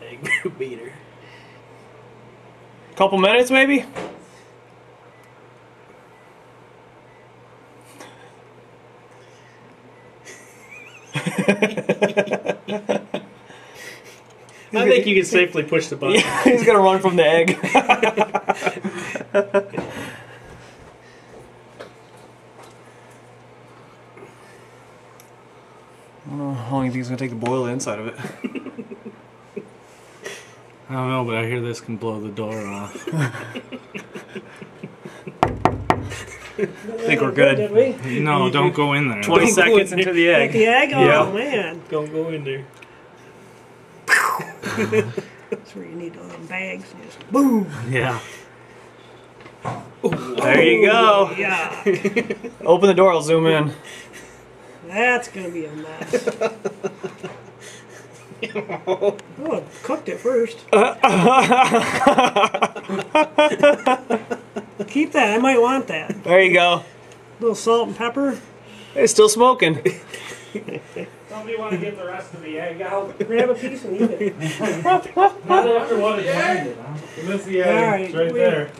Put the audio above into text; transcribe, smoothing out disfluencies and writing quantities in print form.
egg beater. Couple minutes, maybe? I think you can safely push the button. Yeah, he's gonna run from the egg. I don't know how long you think it's gonna take to boil the inside of it. I don't know, but I hear this can blow the door off. I think we're good. Did we? No, don't go in there. 20 seconds into the egg. Like the egg? Oh, Yeah. man. Don't go in there. That's where you need all them bags. Just boom. Yeah. There you go. Yeah. Open the door, I'll zoom in. That's going to be a mess. Oh, I cooked it first. Keep that. I might want that. There you go. A little salt and pepper. It's still smoking. Somebody want to get the rest of the egg out? Grab a piece and eat it. Not after what it landed, huh? This is the egg. All right, It's right we- there.